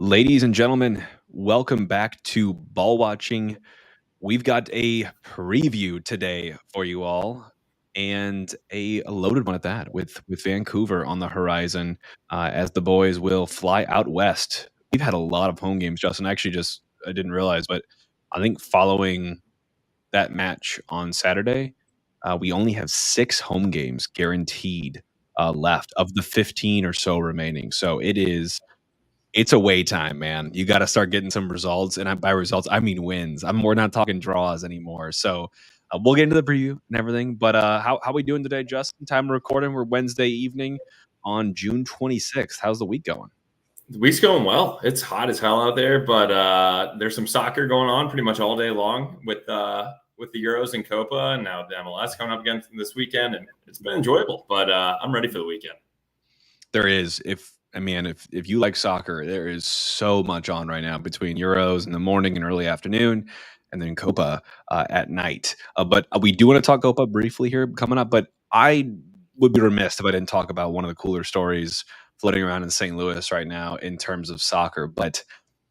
Ladies and gentlemen, welcome back to Ball Watching. We've got a preview today for you all, and a loaded one at that, with Vancouver on the horizon, as the boys will fly out west. We've had a lot of home games, Justin. Actually, just I didn't realize, but I think following that match on Saturday, we only have 6 home games guaranteed left of the 15 or so remaining. So it's away time, man. You gotta start getting some results, and by results, I mean wins. We're not talking draws anymore. So, we'll get into the preview and everything, but, how we doing today, Justin? Time of recording, we're Wednesday evening on June 26th. How's the week going? The week's going well. It's hot as hell out there, but there's some soccer going on pretty much all day long with the Euros and Copa, and now the MLS coming up again this weekend, and it's been enjoyable. But I'm ready for the weekend. There is, if you like soccer, there is so much on right now between Euros in the morning and early afternoon, and then Copa at night. But we do want to talk Copa briefly here coming up. But I would be remiss if I didn't talk about one of the cooler stories floating around in St. Louis right now in terms of soccer. But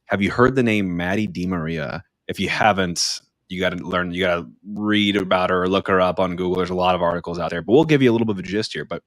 have you heard the name Maddie DiMaria? If you haven't, you got to learn. You got to read about her or look her up on Google. There's a lot of articles out there, but we'll give you a little bit of a gist here. But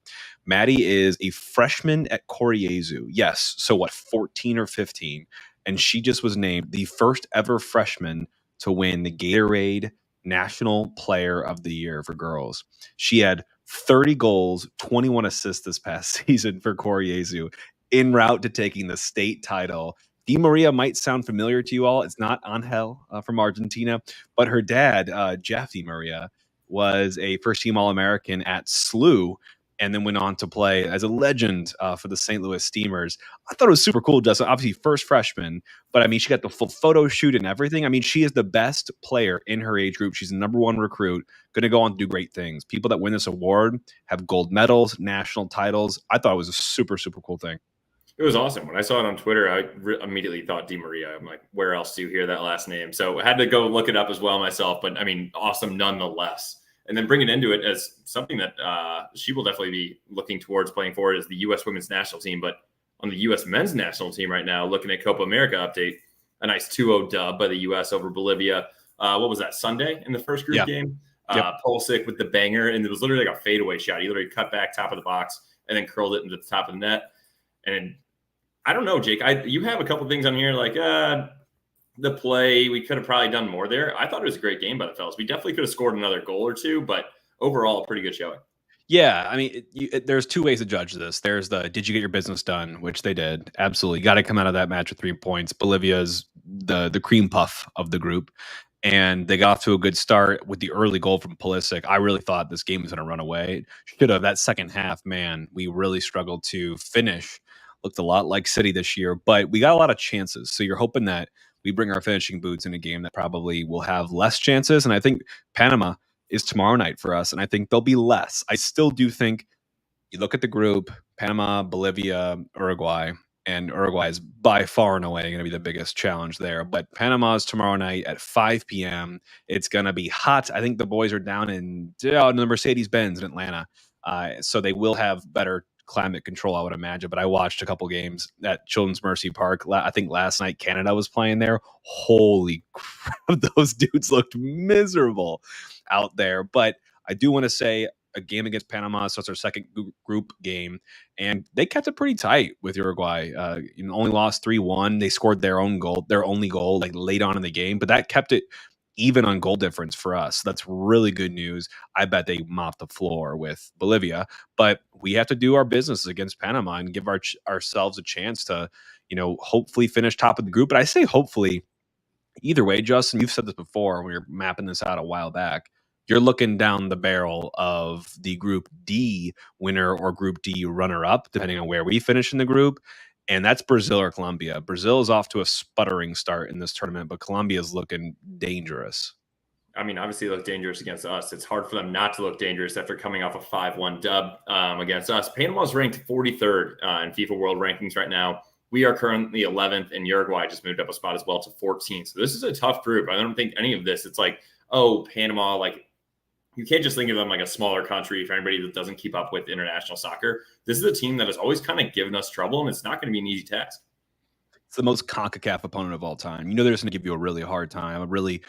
Maddie is a freshman at Koryezu. Yes, so what, 14 or 15? And she just was named the first ever freshman to win the Gatorade National Player of the Year for girls. She had 30 goals, 21 assists this past season for Koryezu, en route to taking the state title. Di Maria might sound familiar to you all. It's not Angel from Argentina, but her dad, Jeff Di Maria, was a first-team All-American at SLU, and then went on to play as a legend for the St. Louis Steamers. I thought it was super cool, Justin. Obviously, first freshman, but I mean, she got the full photo shoot and everything. I mean, she is the best player in her age group. She's the number one recruit, going to go on to do great things. People that win this award have gold medals, national titles. I thought it was a super, super cool thing. It was awesome. When I saw it on Twitter, I immediately thought Di Maria. I'm like, where else do you hear that last name? So I had to go look it up as well myself. But I mean, awesome nonetheless. And then bringing into it as something that she will definitely be looking towards playing forward is the U.S. women's national team. But on the U.S. men's national team right now, looking at Copa America update, a nice 2-0 dub by the U.S. over Bolivia. What was that, Sunday in the first group game? Pulisic with the banger, and it was literally like a fadeaway shot. He literally cut back top of the box and then curled it into the top of the net. And I don't know, Jake. You have a couple things on here like the play. We could have probably done more there. I thought it was a great game by the fellas. We definitely could have scored another goal or two, but overall, a pretty good showing. Yeah, I mean, there's two ways to judge this. There's the did you get your business done, which they did. Absolutely. Got to come out of that match with 3 points. Bolivia's the cream puff of the group, and they got off to a good start with the early goal from Pulisic. I really thought this game was going to run away. Should have. That second half, man, we really struggled to finish. Looked a lot like City this year, but we got a lot of chances. So you're hoping that we bring our finishing boots in a game that probably will have less chances. And I think Panama is tomorrow night for us, and I think there'll be less. I still do think you look at the group, Panama, Bolivia, Uruguay, and Uruguay is by far and away going to be the biggest challenge there. But Panama is tomorrow night at 5 p.m. It's going to be hot. I think the boys are down in the Mercedes-Benz in Atlanta, so they will have better climate control, I would imagine. But I watched a couple games at Children's Mercy Park. I think last night Canada was playing there. Holy crap, those dudes looked miserable out there. But I do want to say a game against Panama, so it's our second group game, and they kept it pretty tight with Uruguay. Only lost 3-1. They scored their only goal, like late on in the game, but that kept it even on goal difference for us. That's really good news. I bet they mopped the floor with Bolivia, but we have to do our business against Panama and give ourselves a chance to, hopefully finish top of the group. But I say hopefully. Either way, Justin, you've said this before when we were mapping this out a while back. You're looking down the barrel of the Group D winner or Group D runner-up, depending on where we finish in the group, and that's Brazil or Colombia. Brazil is off to a sputtering start in this tournament, but Colombia is looking dangerous. I mean, obviously they look dangerous against us. It's hard for them not to look dangerous after coming off a 5-1 dub against us. Panama's ranked 43rd in FIFA World Rankings right now. We are currently 11th, and Uruguay just moved up a spot as well to 14th. So this is a tough group. I don't think any of this, it's like, oh, Panama, like you can't just think of them like a smaller country for anybody that doesn't keep up with international soccer. This is a team that has always kind of given us trouble, and it's not going to be an easy task. It's the most CONCACAF opponent of all time. You know they're just going to give you a really hard time, a really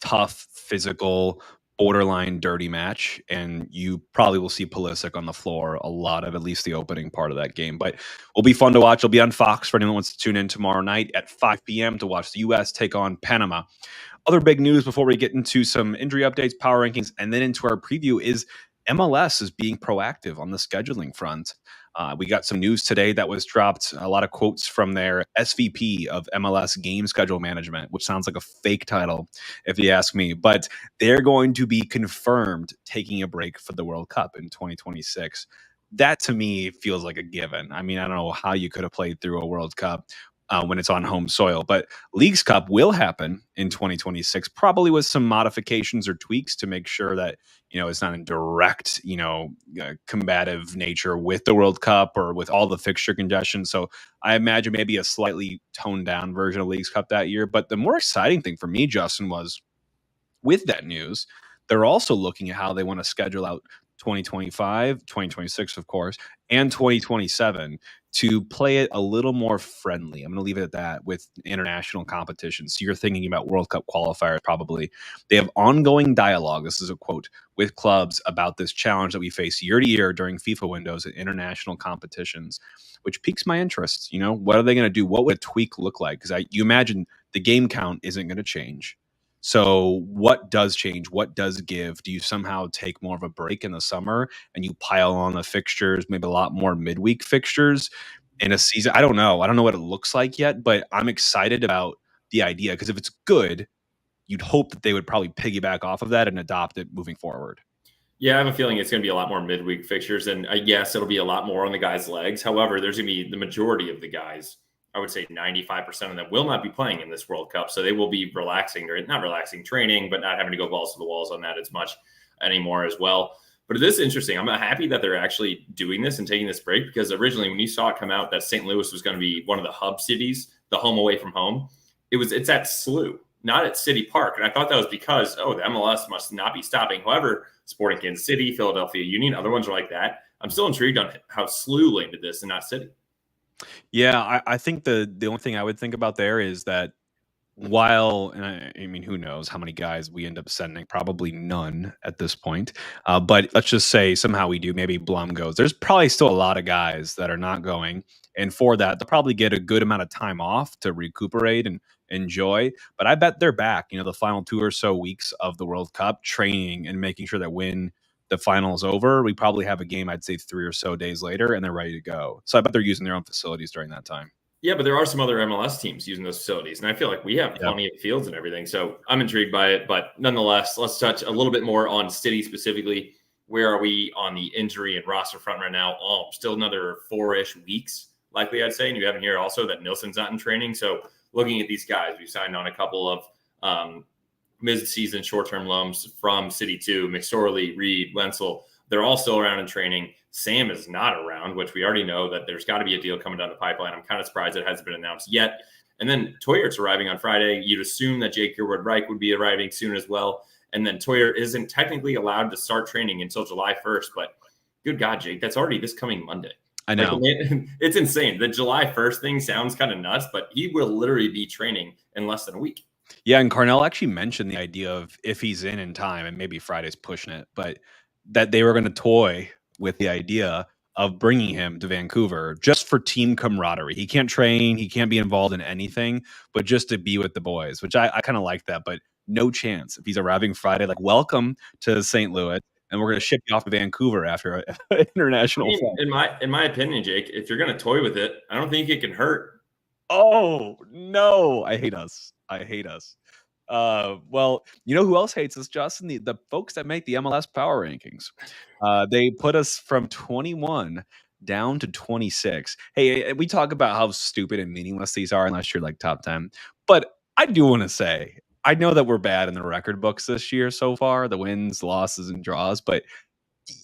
tough, physical, borderline dirty match, and you probably will see Pulisic on the floor a lot of at least the opening part of that game. But it'll be fun to watch. It'll be on Fox for anyone who wants to tune in tomorrow night at 5 p.m. to watch the U.S. take on Panama. Other big news before we get into some injury updates, power rankings, and then into our preview is MLS is being proactive on the scheduling front. We got some news today that was dropped, a lot of quotes from their SVP of MLS game schedule management, which sounds like a fake title, if you ask me. But they're going to be confirmed taking a break for the World Cup in 2026. That to me feels like a given. I mean, I don't know how you could have played through a World Cup when it's on home soil, but Leagues Cup will happen in 2026, probably with some modifications or tweaks to make sure that, it's not in direct, combative nature with the World Cup or with all the fixture congestion. So I imagine maybe a slightly toned down version of Leagues Cup that year. But the more exciting thing for me, Justin, was with that news, they're also looking at how they want to schedule out 2025, 2026, of course, and 2027 to play it a little more friendly. I'm going to leave it at that with international competitions. So you're thinking about World Cup qualifiers probably. They have ongoing dialogue, this is a quote, with clubs about this challenge that we face year to year during FIFA windows at international competitions, which piques my interest. What are they going to do? What would a tweak look like? Because you imagine the game count isn't going to change. So what does change? What does give? Do you somehow take more of a break in the summer and you pile on the fixtures, maybe a lot more midweek fixtures in a season? I don't know. I don't know what it looks like yet, but I'm excited about the idea because if it's good, you'd hope that they would probably piggyback off of that and adopt it moving forward. Yeah, I have a feeling it's going to be a lot more midweek fixtures, and yes, it'll be a lot more on the guys' legs. However, there's going to be the majority of the guys, I would say 95% of them will not be playing in this World Cup. So they will be relaxing, or not relaxing, training, but not having to go balls to the walls on that as much anymore as well. But it is interesting. I'm happy that they're actually doing this and taking this break, because originally when you saw it come out that St. Louis was going to be one of the hub cities, the home away from home, it's at SLU, not at City Park. And I thought that was because, the MLS must not be stopping. However, Sporting Kansas City, Philadelphia Union, other ones are like that. I'm still intrigued on how SLU landed this and not City. Yeah, I think the only thing I would think about there is that while, and I mean, who knows how many guys we end up sending? Probably none at this point. But let's just say somehow we do. Maybe Blum goes. There's probably still a lot of guys that are not going. And for that, they'll probably get a good amount of time off to recuperate and enjoy. But I bet they're back, the final 2 or so weeks of the World Cup, training and making sure that when the final is over, we probably have a game, I'd say 3 or so days later, and they're ready to go. So I bet they're using their own facilities during that time. Yeah, but there are some other MLS teams using those facilities, and I feel like we have plenty of fields and everything. So I'm intrigued by it. But nonetheless, let's touch a little bit more on City specifically. Where are we on the injury and roster front right now? Still another 4-ish weeks, likely, I'd say. And you have in here also that Nilsson's not in training. So looking at these guys, we signed on a couple of mid-season short-term loans from City 2, McSorley, Reed, Wenzel. They're all still around in training. Sam is not around, which we already know that there's got to be a deal coming down the pipeline. I'm kind of surprised it hasn't been announced yet. And then Toyer's arriving on Friday. You'd assume that Jake Yearwood-Reich would be arriving soon as well. And then Toyer isn't technically allowed to start training until July 1st. But good God, Jake, that's already this coming Monday. I know. It's insane. The July 1st thing sounds kind of nuts, but he will literally be training in less than a week. Yeah, and Carnell actually mentioned the idea of if he's in time, and maybe Friday's pushing it, but that they were going to toy with the idea of bringing him to Vancouver just for team camaraderie. He can't train, he can't be involved in anything, but just to be with the boys, which I kind of like that. But no chance if he's arriving Friday, like, welcome to St. Louis, and we're going to ship you off to Vancouver after an international. In my opinion, Jake, if you're going to toy with it, I don't think it can hurt. Oh no, I hate us. Well, you know who else hates us, Justin? The folks that make the MLS power rankings. They put us from 21 down to 26. Hey, we talk about how stupid and meaningless these are unless you're like top 10. But I do want to say, I know that we're bad in the record books this year so far, the wins, losses, and draws, but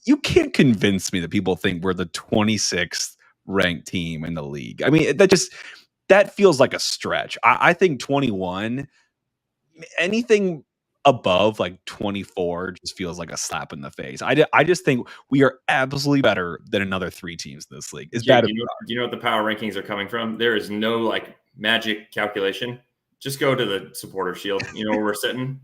you can't convince me that people think we're the 26th ranked team in the league. I mean, that feels like a stretch. I think 21, anything above like 24 just feels like a slap in the face. I just think we are absolutely better than another 3 teams in this league. Is Jake, bad. do you know what the power rankings are coming from? There is no like magic calculation. Just go to the supporter shield. You know where we're sitting?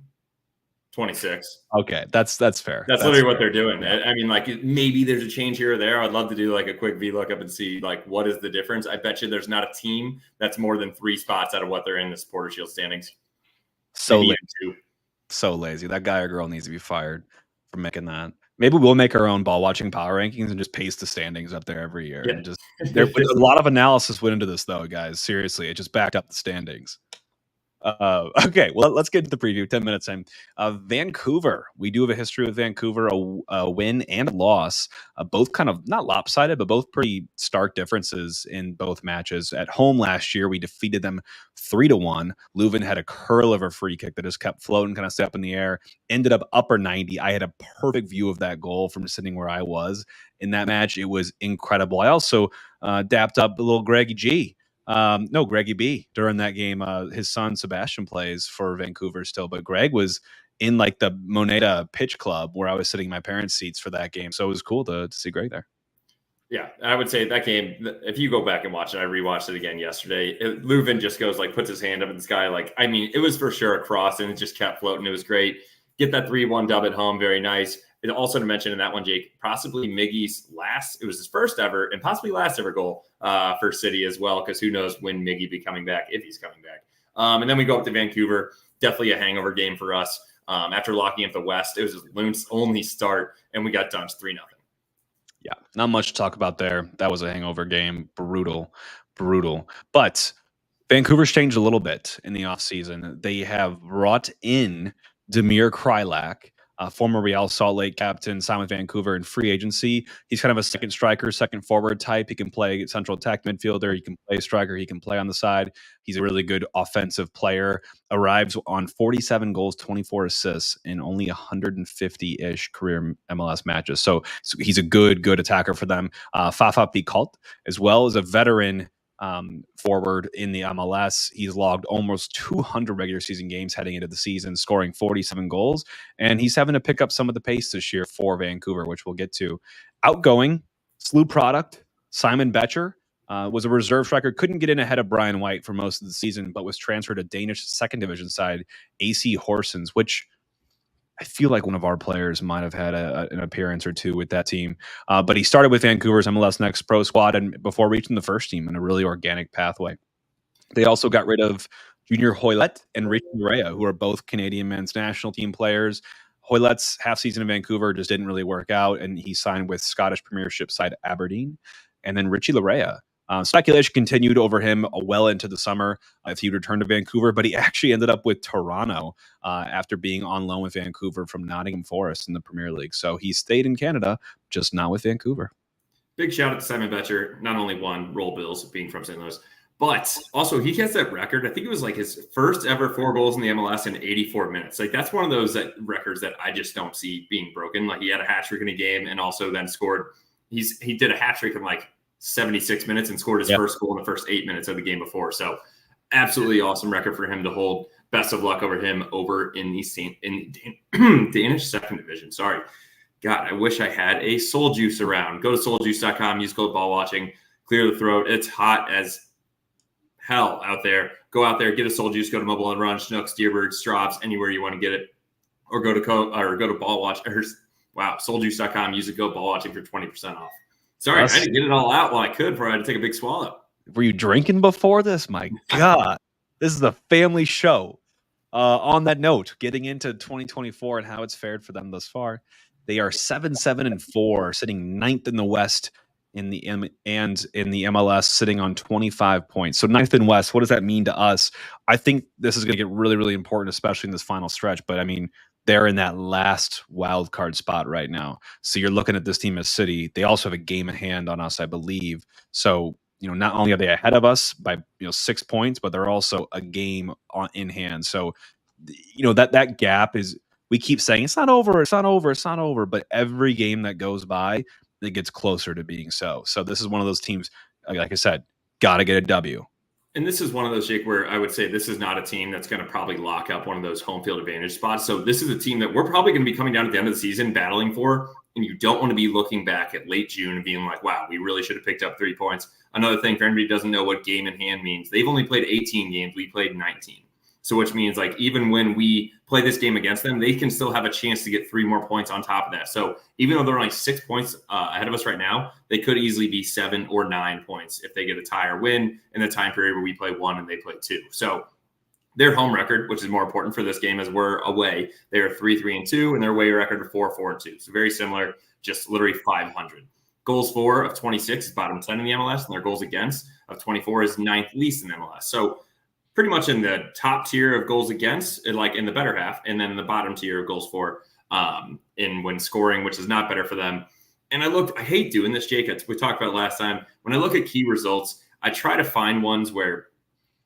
26. Okay, that's fair. That's literally what they're doing. Yeah. I mean, like maybe there's a change here or there. I'd love to do like a quick VLOOKUP and see like what is the difference. I bet you there's not a team that's more than 3 spots out of what they're in the supporter shield standings. So lazy. So lazy. That guy or girl needs to be fired for making that. Maybe we'll make our own ball watching power rankings and just paste the standings up there every year. Yeah. And just a lot of analysis went into this though, guys. Seriously, it just backed up the standings. Okay, well, let's get to the preview. 10 minutes in. Vancouver. We do have a history with Vancouver, a win and a loss, both kind of not lopsided, but both pretty stark differences in both matches. At home last year, we defeated them 3-1. Leuven had a curl of a free kick that just kept floating, kind of stay up in the air, ended up upper 90. I had a perfect view of that goal from sitting where I was in that match. It was incredible. I also dapped up a little Greggy G. Greggy B during that game. His son Sebastian plays for Vancouver still, but Greg was in like the Moneda pitch club where I was sitting in my parents' seats for that game. So it was cool to see Greg there. Yeah, I would say that game, if you go back and watch it, I rewatched it again yesterday. Leuven just goes like, puts his hand up in the sky. Like, I mean, it was for sure a cross and it just kept floating. It was great. Get that 3-1 dub at home. Very nice. And also to mention in that one, Jake, possibly Miggy's it was his first ever and possibly last ever goal for City as well, because who knows when Miggy be coming back, if he's coming back. And then we go up to Vancouver, definitely a hangover game for us. After locking up the West, it was Loon's only start, and we got dunched 3-0. Yeah, not much to talk about there. That was a hangover game. Brutal. But Vancouver's changed a little bit in the offseason. They have brought in Damir Kreilach, former Real Salt Lake captain, signed with Vancouver in free agency. He's kind of a second striker, second forward type. He can play central attack midfielder. He can play striker. He can play on the side. He's a really good offensive player. Arrives on 47 goals, 24 assists in only 150-ish career MLS matches. So he's a good attacker for them. Fafa Picault, as well as a veteran forward in the MLS. He's logged almost 200 regular season games heading into the season, scoring 47 goals, and he's having to pick up some of the pace this year for Vancouver, which we'll get to. Outgoing, SLU product, Simon Betcher was a reserve striker, couldn't get in ahead of Brian White for most of the season, but was transferred to Danish second division side AC Horsens, which I feel like one of our players might have had an appearance or two with that team. But he started with Vancouver's MLS Next Pro squad and before reaching the first team in a really organic pathway. They also got rid of Junior Hoylett and Richie Larea, who are both Canadian men's national team players. Hoylett's half season in Vancouver just didn't really work out, and he signed with Scottish Premiership side Aberdeen. And then Richie Larea. Speculation continued over him well into the summer if he'd return to Vancouver, but he actually ended up with Toronto after being on loan with Vancouver from Nottingham Forest in the Premier League. So he stayed in Canada, just not with Vancouver. Big shout out to Simon Betcher. Not only won Roll Bills, being from St. Louis, but also he has that record. I think it was like his first ever 4 goals in the MLS in 84 minutes. Like that's one of those records that I just don't see being broken. Like he had a hat trick in a game and also then scored. He did a hat trick in like 76 minutes and scored his first goal in the first 8 minutes of the game before. So absolutely awesome record for him to hold. Best of luck over him over in the Danish second division. Sorry. God, I wish I had a Soul Juice around. Go to souljuice.com, use code ball watching, clear the throat. It's hot as hell out there. Go out there, get a Soul Juice, go to Mobile and Run, Schnucks, Deerberg, Straubs, anywhere you want to get it. Or go to Ball Watch. Souljuice.com, use the code ball watching for 20% off. Sorry, I had to get it all out while I could before I had to take a big swallow. Were you drinking before this? My God, this is a family show. On that note, getting into 2024 and how it's fared for them thus far, they are 7-7-4, sitting 9th in the West in the MLS, sitting on 25 points. So 9th in West. What does that mean to us? I think this is going to get really, really important, especially in this final stretch. But I mean, they're in that last wild card spot right now. So you're looking at this team as City. They also have a game in hand on us, I believe. So, not only are they ahead of us by, 6 points, but they're also a game in hand. So, that gap is, we keep saying it's not over. But every game that goes by, it gets closer to being so. So this is one of those teams, like I said, got to get a W. And this is one of those, Jake, where I would say this is not a team that's going to probably lock up one of those home field advantage spots. So this is a team that we're probably going to be coming down at the end of the season battling for. And you don't want to be looking back at late June and being like, wow, we really should have picked up 3 points. another thing for anybody who doesn't know what game in hand means, they've only played 18 games. We played 19. So which means like even when we play this game against them, they can still have a chance to get 3 more points on top of that. So even though they're only 6 points ahead of us right now, they could easily be 7 or 9 points if they get a tie or win in the time period where we play 1 and they play 2. So their home record, which is more important for this game as we're away, they are 3-3-2, and their away record are 4-4-2. So very similar, just literally 500. Goals for of 26 is bottom 10 in the MLS, and their goals against of 24 is 9th least in MLS. So pretty much in the top tier of goals against, like in the better half, and then the bottom tier of goals for in when scoring, which is not better for them. And I hate doing this, Jake. We talked about it last time. When I look at key results, I try to find ones where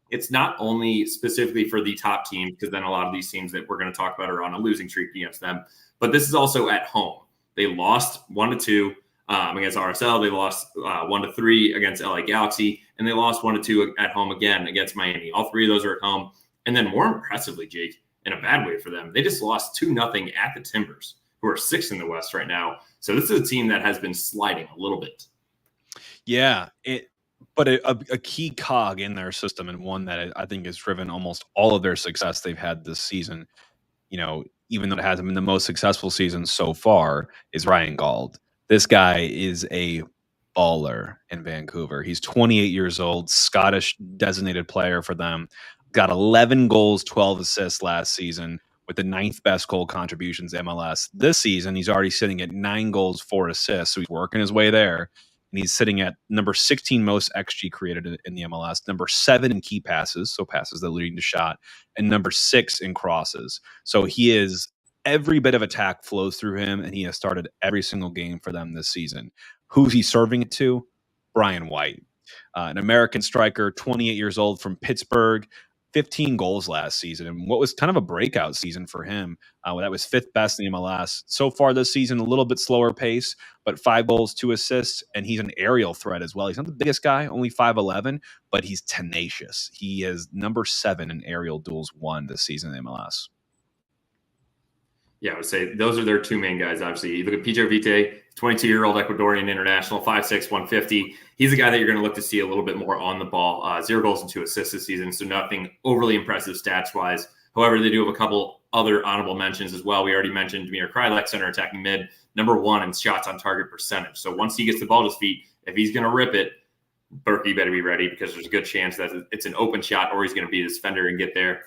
it's not only specifically for the top teams, because then a lot of these teams that we're going to talk about are on a losing streak against them, but this is also at home. They lost 1-2 against RSL. They lost 1-3 against LA Galaxy, and they lost 1-2 at home again against Miami. All 3 of those are at home. And then more impressively, Jake, in a bad way for them, they just lost 2-0 at the Timbers, who are 6th in the West right now. So this is a team that has been sliding a little bit. Yeah, but a key cog in their system, and one that I think has driven almost all of their success they've had this season, even though it hasn't been the most successful season so far, is Ryan Gauld. This guy is a baller in Vancouver. He's 28 years old, Scottish designated player for them. Got 11 goals, 12 assists last season, with the 9th best goal contributions MLS. This season, he's already sitting at 9 goals, 4 assists, so he's working his way there. And he's sitting at number 16 most XG created in the MLS, number 7 in key passes, so passes that leading to shot, and number 6 in crosses. So he is every bit of attack flows through him, and he has started every single game for them this season. Who's he serving it to? Brian White, an American striker, 28 years old from Pittsburgh. 15 goals last season, and what was kind of a breakout season for him. That was 5th best in the MLS. So far this season, a little bit slower pace, but 5 goals, 2 assists, and he's an aerial threat as well. He's not the biggest guy, only 5'11", but he's tenacious. He is number 7 in aerial duels won this season in MLS. Yeah, I would say those are their 2 main guys, obviously. You look at Pedro Vite, 22-year-old Ecuadorian international, 5'6", 150. He's a guy that you're going to look to see a little bit more on the ball. 0 goals and 2 assists this season, so nothing overly impressive stats-wise. However, they do have a couple other honorable mentions as well. We already mentioned Damir Krylek, center attacking mid, number 1 in shots on target percentage. So once he gets the ball to his feet, if he's going to rip it, Berkey better be ready, because there's a good chance that it's an open shot or he's going to be the defender and get there.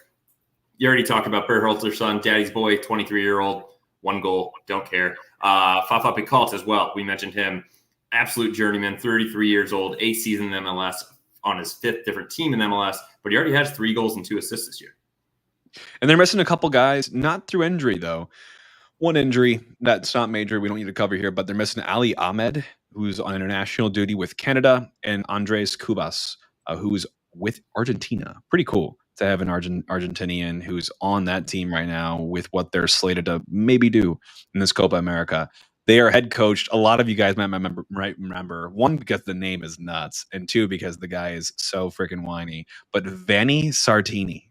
You already talked about Berhalter's son, Daddy's boy, 23-year-old, 1 goal, don't care. Fafa Picault as well. We mentioned him. Absolute journeyman, 33 years old, 8th season in MLS, on his 5th different team in MLS, but he already has 3 goals and 2 assists this year. And they're missing a couple guys, not through injury, though. One injury that's not major, we don't need to cover here, but they're missing Ali Ahmed, who's on international duty with Canada, and Andres Cubas, who's with Argentina. Pretty cool to have an Argentinian who's on that team right now with what they're slated to maybe do in this Copa America. They are head coached. A lot of you guys might remember, 1, because the name is nuts, and 2, because the guy is so freaking whiny. But Vanni Sartini.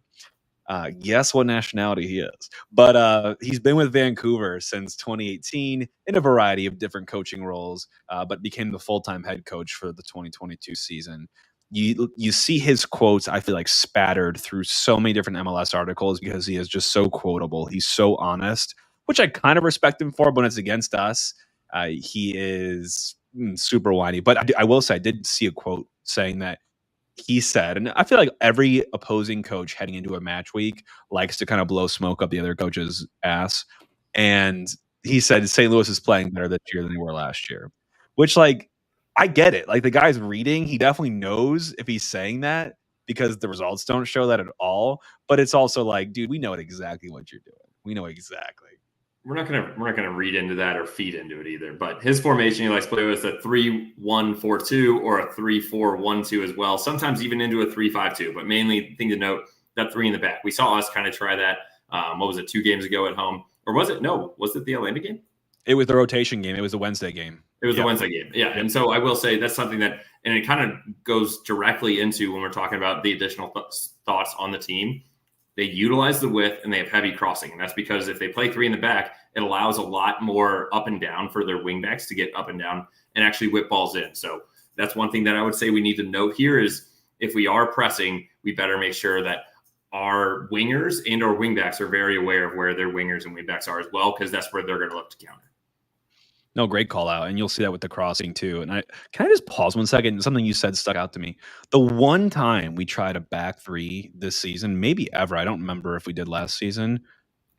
Guess what nationality he is. But he's been with Vancouver since 2018 in a variety of different coaching roles, but became the full-time head coach for the 2022 season. You see his quotes, I feel like, spattered through so many different MLS articles because he is just so quotable. He's so honest, which I kind of respect him for, but when it's against us, he is super whiny. But I will say, I did see a quote saying that he said, and I feel like every opposing coach heading into a match week likes to kind of blow smoke up the other coach's ass. And he said St. Louis is playing better this year than they were last year, which, like, I get it. Like, the guy's reading. He definitely knows if he's saying that because the results don't show that at all. But it's also like, dude, we know exactly what you're doing. We know exactly. We're not gonna read into that or feed into it either. But his formation, he likes to play with a 3-1-4-2 or a 3-4-1-2 as well. Sometimes even into a 3-5-2. But mainly, thing to note, that 3 in the back. We saw us kind of try that. What was it, 2 games ago at home, or was it? No, was it the Atlanta game? It was the rotation game. It was the Wednesday game. It was the Wednesday game. Yeah. And so I will say that's something that, and it kind of goes directly into when we're talking about the additional thoughts on the team. They utilize the width and they have heavy crossing. And that's because if they play 3 in the back, it allows a lot more up and down for their wingbacks to get up and down and actually whip balls in. So that's one thing that I would say we need to note here is if we are pressing, we better make sure that our wingers and our wingbacks are very aware of where their wingers and wingbacks are as well, because that's where they're going to look to counter. No, great call out, and you'll see that with the crossing too. And can I just pause 1 second? Something you said stuck out to me. The one time we tried a back three this season, maybe ever, I don't remember if we did last season,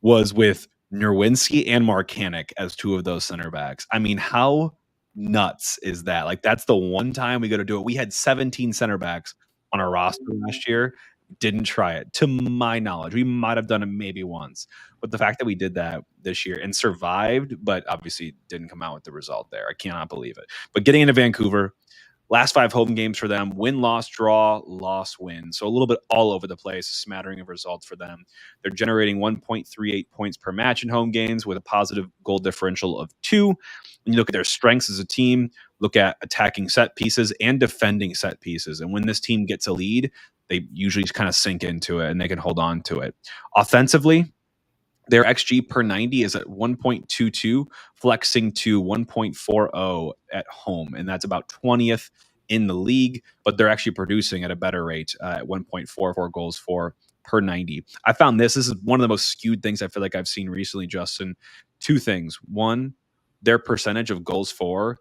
was with Nerwinski and Marcanic as two of those center backs. I mean, how nuts is that? Like, that's the one time we got to do it. We had 17 center backs on our roster last year. Didn't try it, to my knowledge. We might have done it maybe once, but the fact that we did that this year and survived, but obviously didn't come out with the result there, I cannot believe it. But getting into Vancouver, last 5 home games for them, win, loss, draw, loss, win. So a little bit all over the place, a smattering of results for them. They're generating 1.38 points per match in home games with a positive goal differential of 2. When you look at their strengths as a team, look at attacking set pieces and defending set pieces. And when this team gets a lead, they usually just kind of sink into it and they can hold on to it. Offensively, their XG per 90 is at 1.22, flexing to 1.40 at home, and that's about 20th in the league, but they're actually producing at a better rate at 1.44 goals for per 90. I found this is one of the most skewed things I feel like I've seen recently, Justin. 2 things. One, their percentage of goals for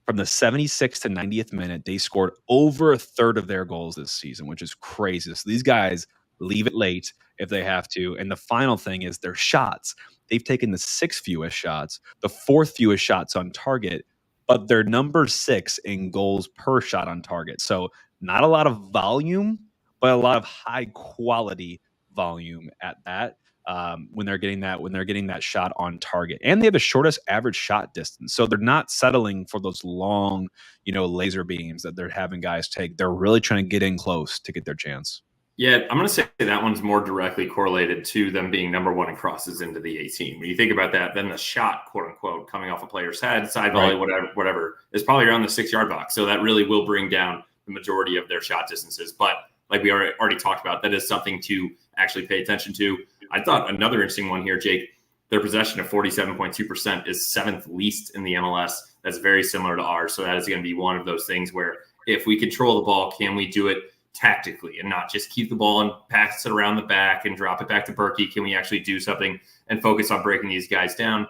from the 76th to 90th minute, they scored over a third of their goals this season, which is crazy. So these guys leave it late if they have to. And the final thing is their shots. They've taken the 6th fewest shots, the 4th fewest shots on target, but they're number 6 in goals per shot on target. So not a lot of volume, but a lot of high quality volume at that. When they're getting that shot on target, and they have the shortest average shot distance, so they're not settling for those long, laser beams that they're having guys take. They're really trying to get in close to get their chance. Yeah, I'm going to say that one's more directly correlated to them being number 1 in crosses into the 18. When you think about that, then the shot, quote unquote, coming off a player's head, side volley, right, whatever, is probably around the 6-yard box. So that really will bring down the majority of their shot distances. But like we already talked about, that is something to actually pay attention to. I thought another interesting one here, Jake, their possession of 47.2% is 7th least in the MLS. That's very similar to ours. So that is going to be one of those things where if we control the ball, can we do it tactically and not just keep the ball and pass it around the back and drop it back to Berkey? Can we actually do something and focus on breaking these guys down?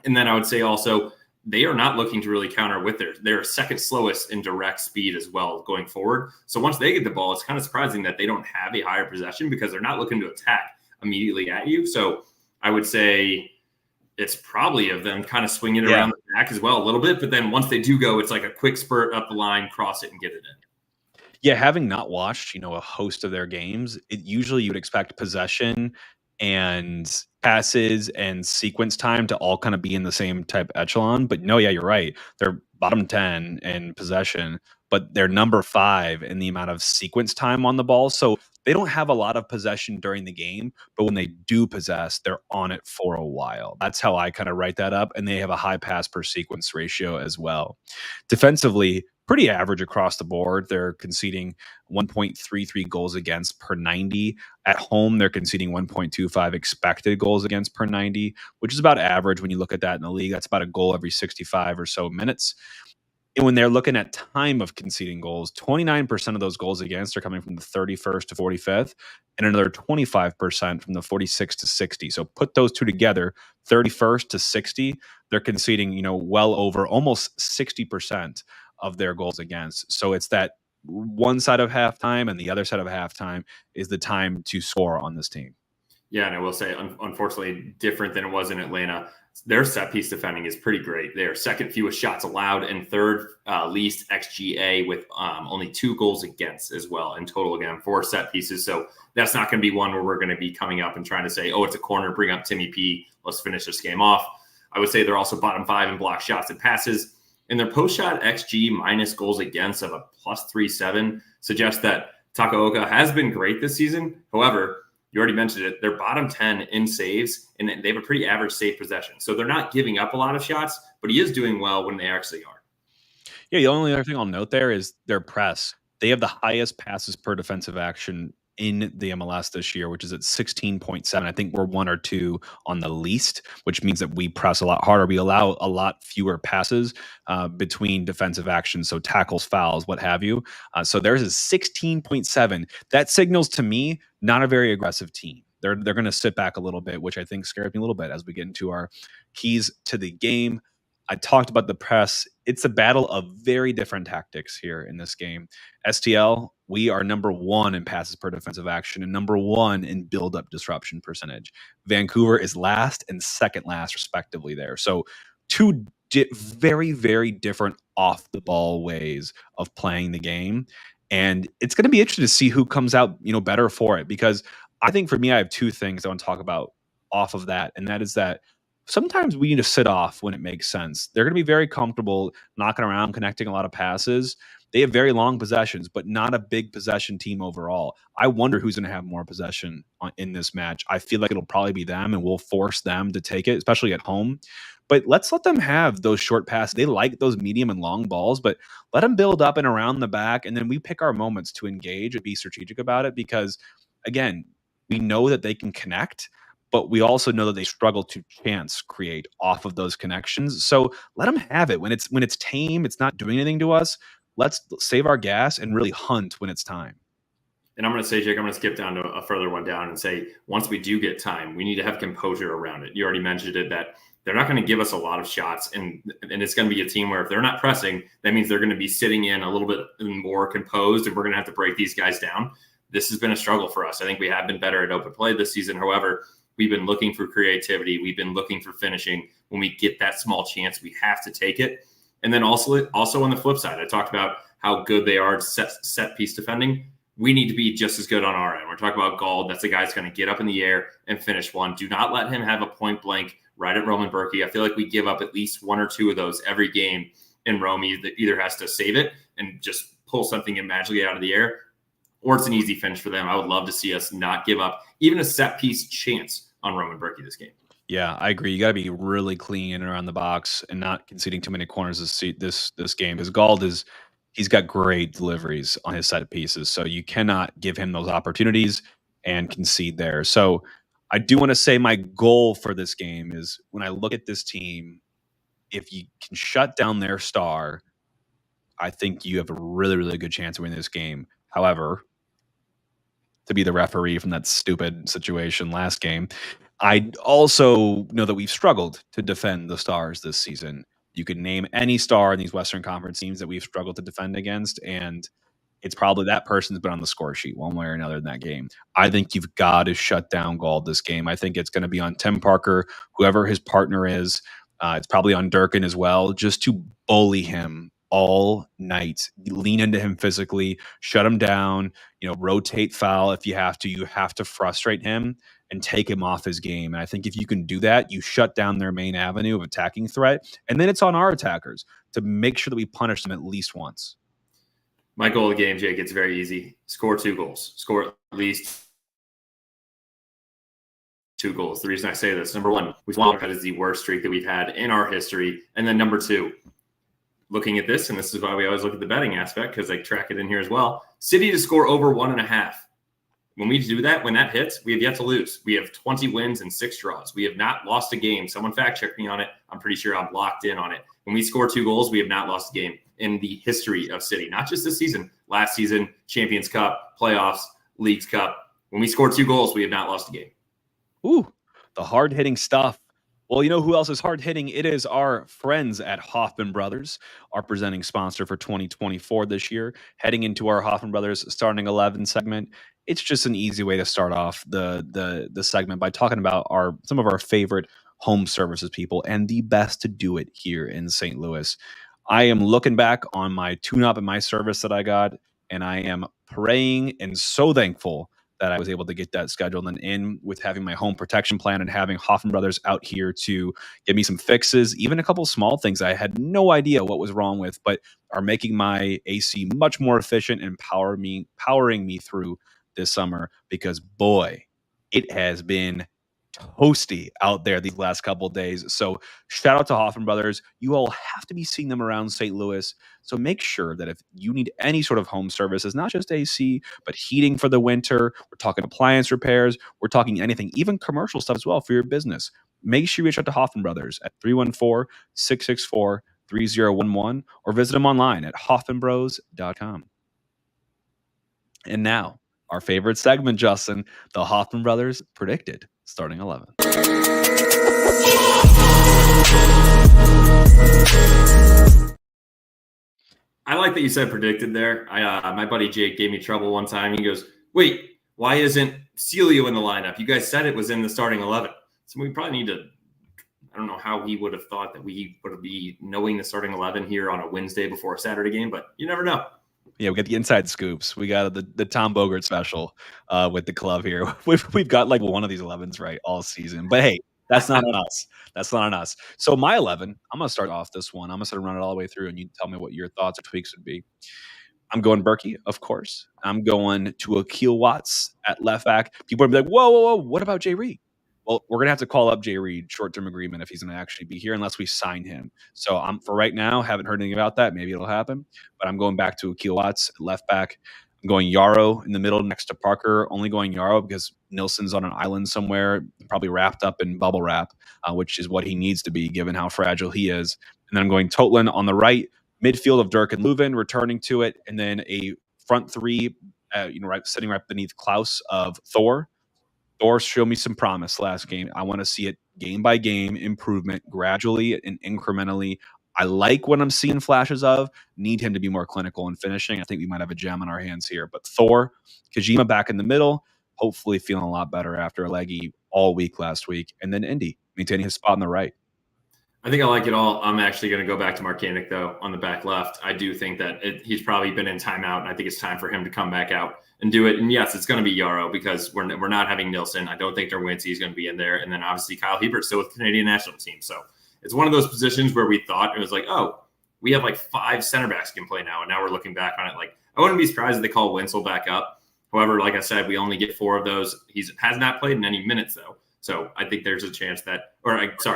And then I would say also, they are not looking to really counter with their second slowest in direct speed as well going forward. So once they get the ball, it's kind of surprising that they don't have a higher possession because they're not looking to attack immediately at you. So I would say it's probably of them kind of swinging it around the back as well a little bit. But then once they do go, it's like a quick spurt up the line, cross it and get it in. Yeah, having not watched, a host of their games, usually you would expect possession and passes and sequence time to all kind of be in the same type echelon. But no, yeah, you're right. They're bottom 10 in possession, but they're number 5 in the amount of sequence time on the ball. So they don't have a lot of possession during the game, but when they do possess, they're on it for a while. That's how I kind of write that up. And they have a high pass per sequence ratio as well. Defensively, pretty average across the board. They're conceding 1.33 goals against per 90. At home, they're conceding 1.25 expected goals against per 90, which is about average when you look at that in the league. That's about a goal every 65 or so minutes. And when they're looking at time of conceding goals, 29% of those goals against are coming from the 31st to 45th, and another 25% from the 46 to 60. So put those two together, 31st to 60, they're conceding, well over almost 60% of their goals against. So it's that one side of halftime, and the other side of halftime is the time to score on this team. Yeah, and I will say, unfortunately, different than it was in Atlanta. Their set piece defending is pretty great. They are second fewest shots allowed and third least XGA with only 2 goals against as well in total, again, 4 set pieces. So that's not going to be one where we're going to be coming up and trying to say, oh, it's a corner, bring up Timmy P, let's finish this game off. I would say they're also bottom 5 in block shots and passes. And their post-shot XG minus goals against of a plus 3.7 suggests that Takaoka has been great this season. However, you already mentioned it, they're bottom 10 in saves, and they have a pretty average save possession. So they're not giving up a lot of shots, but he is doing well when they actually are. Yeah, the only other thing I'll note there is their press. They have the highest passes per defensive action in the MLS this year, which is at 16.7. I think we're 1 or 2 on the least, which means that we press a lot harder. We allow a lot fewer passes between defensive actions, so tackles, fouls, what have you. So theirs is 16.7. That signals to me not a very aggressive team. They're going to sit back a little bit, which I think scares me a little bit as we get into our keys to the game. I talked about the press. It's a battle of very different tactics here in this game. STL, we are number 1 in passes per defensive action and number 1 in build-up disruption percentage. Vancouver is last and second last, respectively, there. So two very, very different off-the-ball ways of playing the game. And it's going to be interesting to see who comes out, better for it. Because I think for me, I have 2 things I want to talk about off of that. And that is that sometimes we need to sit off when it makes sense. They're going to be very comfortable knocking around, connecting a lot of passes. They have very long possessions, but not a big possession team overall. I wonder who's going to have more possession in this match. I feel like it'll probably be them, and we'll force them to take it, especially at home. But let's let them have those short passes. They like those medium and long balls, but let them build up and around the back, and then we pick our moments to engage and be strategic about it because, again, we know that they can connect, but we also know that they struggle to chance create off of those connections. So let them have it. When it's tame, it's not doing anything to us. Let's save our gas and really hunt when it's time. And I'm going to say, Jake, I'm going to skip down to a further one down and say, once we do get time, we need to have composure around it. You already mentioned it, that they're not going to give us a lot of shots. And it's going to be a team where if they're not pressing, that means they're going to be sitting in a little bit more composed, and we're going to have to break these guys down. This has been a struggle for us. I think we have been better at open play this season. However, we've been looking for creativity. We've been looking for finishing. When we get that small chance, we have to take it. And then also on the flip side, I talked about how good they are at set piece defending. We need to be just as good on our end. We're talking about Gald. That's the guy that's going to get up in the air and finish one. Do not let him have a point blank right at Roman Berkey. I feel like we give up at least 1 or 2 of those every game, and Romy that either has to save it and just pull something magically out of the air, or it's an easy finish for them. I would love to see us not give up even a set piece chance on Roman Berkey this game. Yeah, I agree. You got to be really clean in and around the box and not conceding too many corners this game. Because Gald he's got great deliveries on his set pieces, so you cannot give him those opportunities and concede there. So I do want to say my goal for this game is, when I look at this team, if you can shut down their star, I think you have a really, really good chance of winning this game. However, to be the referee from that stupid situation last game, I also know that we've struggled to defend the stars this season. You can name any star in these Western Conference teams that we've struggled to defend against, and it's probably that person's been on the score sheet one way or another in that game. I think you've got to shut down Gald this game. I think it's going to be on Tim Parker, whoever his partner is. It's probably on Durkin as well, just to bully him all night. Lean into him physically, shut him down, rotate foul if you have to. You have to frustrate him and take him off his game. And I think if you can do that, you shut down their main avenue of attacking threat. And then it's on our attackers to make sure that we punish them at least once. My goal of the game, Jake, it's very easy. Score 2 goals. Score at least 2 goals. The reason I say this, number 1, we've won that is the worst streak that we've had in our history. And then number 2, looking at this, and this is why we always look at the betting aspect, because I track it in here as well. City to score over 1.5. When we do that, when that hits, we have yet to lose. We have 20 wins and 6 draws. We have not lost a game. Someone fact check me on it. I'm pretty sure I'm locked in on it. When we score 2 goals, we have not lost a game in the history of City. Not just this season, last season, Champions Cup, playoffs, Leagues Cup. When we score 2 goals, we have not lost a game. Ooh, the hard-hitting stuff. Well, you know who else is hard-hitting? It is our friends at Hoffman Brothers, our presenting sponsor for 2024 this year. Heading into our Hoffman Brothers Starting 11 segment, it's just an easy way to start off the segment by talking about some of our favorite home services people and the best to do it here in St. Louis. I am looking back on my tune-up and my service that I got, and I am praying and so thankful that I was able to get that scheduled and in with having my home protection plan and having Hoffman Brothers out here to give me some fixes, even a couple small things I had no idea what was wrong with, but are making my AC much more efficient and powering me through this summer, because boy, it has been toasty out there these last couple of days. So shout out to Hoffman Brothers. You all have to be seeing them around St. Louis. So make sure that if you need any sort of home services, not just AC, but heating for the winter, we're talking appliance repairs, we're talking anything, even commercial stuff as well for your business. Make sure you reach out to Hoffman Brothers at 314-664-3011 or visit them online at hoffmanbros.com. And now, our favorite segment, Justin, the Hoffman Brothers predicted starting 11. I like that you said predicted there. My buddy Jake gave me trouble one time. He goes, wait, why isn't Celio in the lineup? You guys said it was in the starting 11. So we probably need to, I don't know how he would have thought that we would be knowing the starting 11 here on a Wednesday before a Saturday game, but you never know. Yeah, we got the inside scoops. We got the Tom Bogert special with the club here. We've got like one of these 11s right all season. But hey, that's not on us. That's not on us. So my 11, I'm going to start off this one. I'm going to sort of run it all the way through, and you tell me what your thoughts or tweaks would be. I'm going Berkey, of course. I'm going to Akil Watts at left back. People are going to be like, whoa, what about Jay Reed? Well, we're going to have to call up Jay Reed, short-term agreement, if he's going to actually be here, unless we sign him. So I'm for right now, haven't heard anything about that. Maybe it'll happen. But I'm going back to Akil Watts at left back. I'm going Yarrow in the middle next to Parker. Only going Yarrow because Nilsson's on an island somewhere, probably wrapped up in bubble wrap, which is what he needs to be given how fragile he is. And then I'm going Totland on the right. Midfield of Dirk and Leuven returning to it, and then a front three, sitting right beneath Klaus of Thor. Thor showed me some promise last game. I want to see it game by game improvement, gradually and incrementally. I like what I'm seeing flashes of. Need him to be more clinical in finishing. I think we might have a gem on our hands here. But Thor, Kojima back in the middle, hopefully feeling a lot better after a leggy all week last week, and then Indy maintaining his spot on the right. I think I like it all. I'm actually going to go back to Marcanic, though, on the back left. I do think that he's probably been in timeout, and I think it's time for him to come back out and do it. And yes, it's going to be Yarrow because we're not having Nilsson. I don't think Derwinski is going to be in there. And then obviously Kyle Hebert still with the Canadian national team. So it's one of those positions where we thought it was like, oh, we have like 5 center backs can play now. And now we're looking back on it like, I wouldn't be surprised if they call Winslow back up. However, like I said, we only get 4 of those. He has not played in any minutes, though. So I think there's a chance that,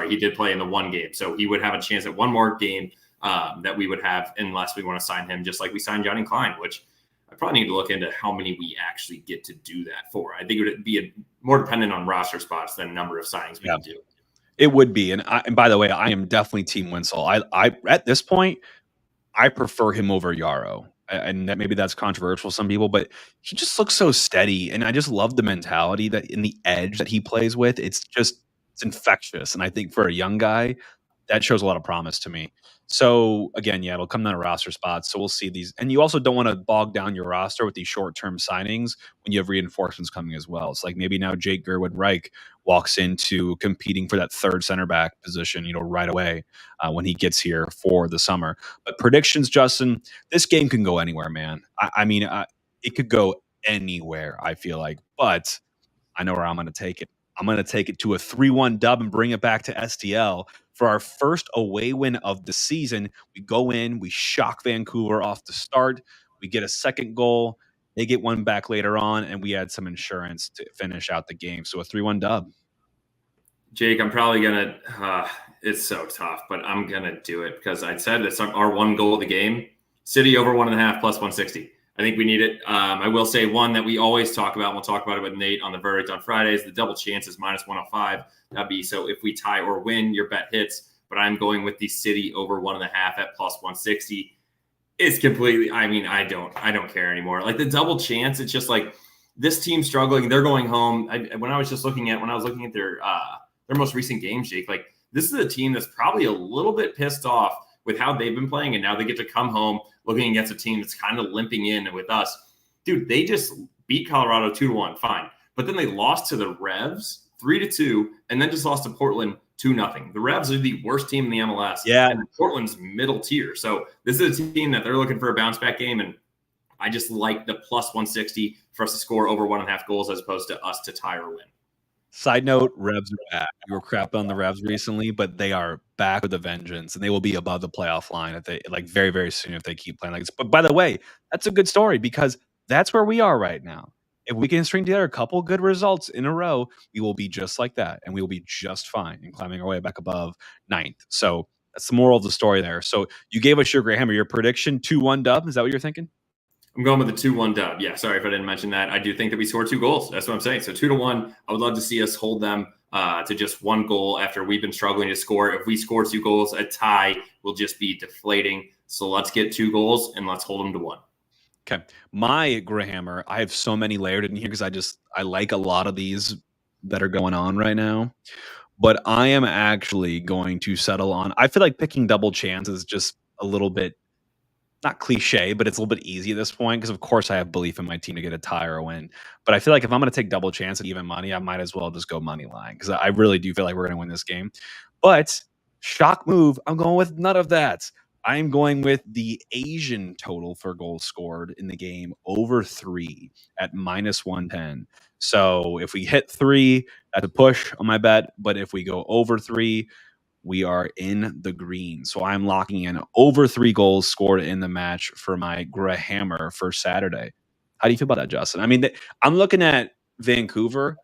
he did play in the one game. So he would have a chance at one more game that we would have unless we want to sign him, just like we signed Johnny Klein, which I probably need to look into how many we actually get to do that for. I think it would be more dependent on roster spots than number of signings we can do. It would be. And by the way, I am definitely Team Winslow. I at this point, I prefer him over Yarrow. And that maybe that's controversial to some people, but he just looks so steady. And I just love the mentality that in the edge that he plays with. It's infectious. And I think for a young guy, that shows a lot of promise to me. So again, yeah, it'll come down to roster spots. So we'll see these. And you also don't want to bog down your roster with these short-term signings when you have reinforcements coming as well. It's like maybe now Jake Gerwood-Reich walks into competing for that third center back position, right away when he gets here for the summer. But predictions, Justin, this game can go anywhere, man. I mean, it could go anywhere, I feel like. But I know where I'm going to take it. I'm going to take it to a 3-1 dub and bring it back to STL for our first away win of the season. We go in, we shock Vancouver off the start. We get a second goal. They get one back later on, and we add some insurance to finish out the game. So a 3-1 dub. Jake, I'm probably going to it's so tough, but I'm going to do it because I said it's our one goal of the game. City over 1.5 plus 160. I think we need it. I will say one that we always talk about, and we'll talk about it with Nate on the verdict on Fridays, the double chance is minus 105. That'd be so if we tie or win, your bet hits. But I'm going with the City over 1.5 at plus 160. It's completely, I don't care anymore. Like the double chance, it's just like this team struggling. They're going home. When I was looking at their most recent games, Jake, like this is a team that's probably a little bit pissed off with how they've been playing. And now they get to come home looking against a team that's kind of limping in with us. Dude, they just beat Colorado 2-1, fine. But then they lost to the Revs 3-2, and then just lost to Portland 2-0. The Revs are the worst team in the MLS. Yeah. And Portland's middle tier. So this is a team that they're looking for a bounce back game. And I just like the plus 160 for us to score over 1.5 goals as opposed to us to tie or win. Side note, Revs are back. We were crapping on the Revs recently, but they are back with a vengeance, and they will be above the playoff line if they very, very soon if they keep playing like this. But by the way, that's a good story because that's where we are right now. If we can string together a couple good results in a row, we will be just like that, and we will be just fine in climbing our way back above ninth. So that's the moral of the story there. So you gave us your Graham, your prediction 2-1 dub. Is that what you're thinking? I'm going with the 2-1 dub. Yeah, sorry if I didn't mention that. I do think that we score 2 goals. That's what I'm saying. So 2-1. I would love to see us hold them to just 1 goal after we've been struggling to score. If we score 2 goals, a tie will just be deflating. So let's get 2 goals and let's hold them to 1. Okay. My Grahammer, I have so many layered in here because I like a lot of these that are going on right now. But I am actually going to settle on, I feel like picking double chance is just a little bit, not cliche, but it's a little bit easy at this point because, of course, I have belief in my team to get a tie or a win. But I feel like if I'm going to take double chance at even money, I might as well just go money line because I really do feel like we're going to win this game. But shock move, I'm going with none of that. I'm going with the Asian total for goals scored in the game over 3 at -110. So if we hit 3, that's a push on my bet. But if we go over 3, we are in the green. So I'm locking in over 3 goals scored in the match for my Grahammer for Saturday. How do you feel about that, Justin? I mean, I'm looking at Vancouver,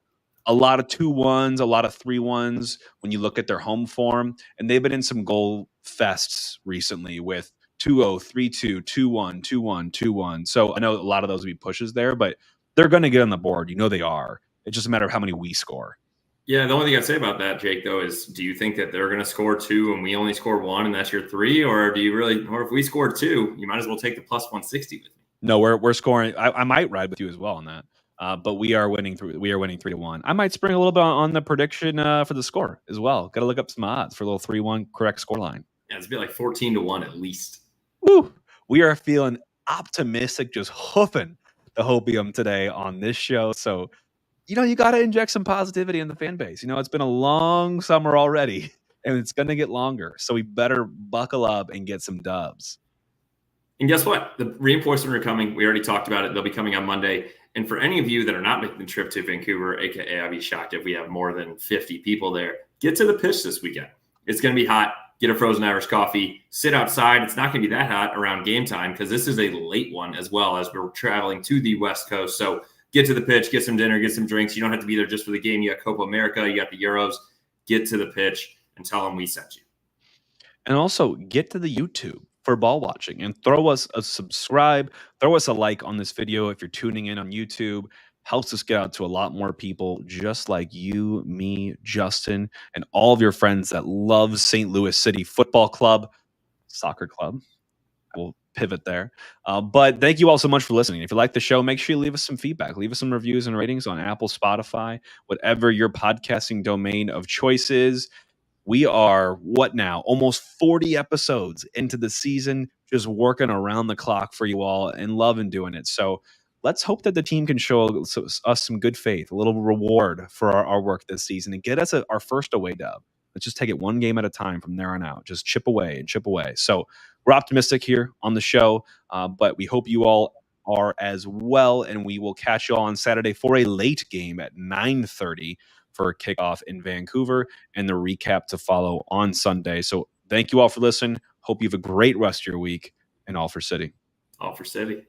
a lot of 2-1s, a lot of 3-1s when you look at their home form, and they've been in some goal fests recently with 2-0, 3-2, 2-1, 2-1, 2-1. So I know a lot of those will be pushes there, but they're going to get on the board. You know they are. It's just a matter of how many we score. Yeah, the only thing I'd say about that, Jake, though, is do you think that they're going to score 2 and we only score 1 and that's your 3? Or do you really, or if we score 2, you might as well take the plus 160 with me? No, we're scoring. I might ride with you as well on that. But we are winning 3-1. I might spring a little bit on the prediction for the score as well. Got to look up some odds for a little 3-1 correct score line. Yeah, it's be like 14-1 at least. Woo! We are feeling optimistic, just hoofing the hopium today on this show. So, you got to inject some positivity in the fan base. It's been a long summer already, and it's going to get longer. So we better buckle up and get some dubs. And guess what? The reinforcements are coming. We already talked about it. They'll be coming on Monday. And for any of you that are not making the trip to Vancouver, aka I'd be shocked if we have more than 50 people there, get to the pitch this weekend. It's going to be hot. Get a frozen Irish coffee. Sit outside. It's not going to be that hot around game time because this is a late one as well as we're traveling to the West Coast. So get to the pitch, get some dinner, get some drinks. You don't have to be there just for the game. You got Copa America. You got the Euros. Get to the pitch and tell them we sent you. And also get to the YouTube for ball watching and throw us a subscribe, throw us a like on this video if you're tuning in on YouTube. Helps us get out to a lot more people just like you, me, Justin, and all of your friends that love St. Louis City Football Club, soccer club. We'll pivot there. But thank you all so much for listening. If you like the show, make sure you leave us some feedback. Leave us some reviews and ratings on Apple, Spotify, whatever your podcasting domain of choice is. We are, what now, almost 40 episodes into the season, just working around the clock for you all and loving doing it. So let's hope that the team can show us some good faith, a little reward for our work this season and get us our first away dub. Let's just take it one game at a time from there on out. Just chip away and chip away. So we're optimistic here on the show, but we hope you all are as well. And we will catch you all on Saturday for a late game at 9:30 for a kickoff in Vancouver and the recap to follow on Sunday. So thank you all for listening. Hope you have a great rest of your week, and all for City. All for City.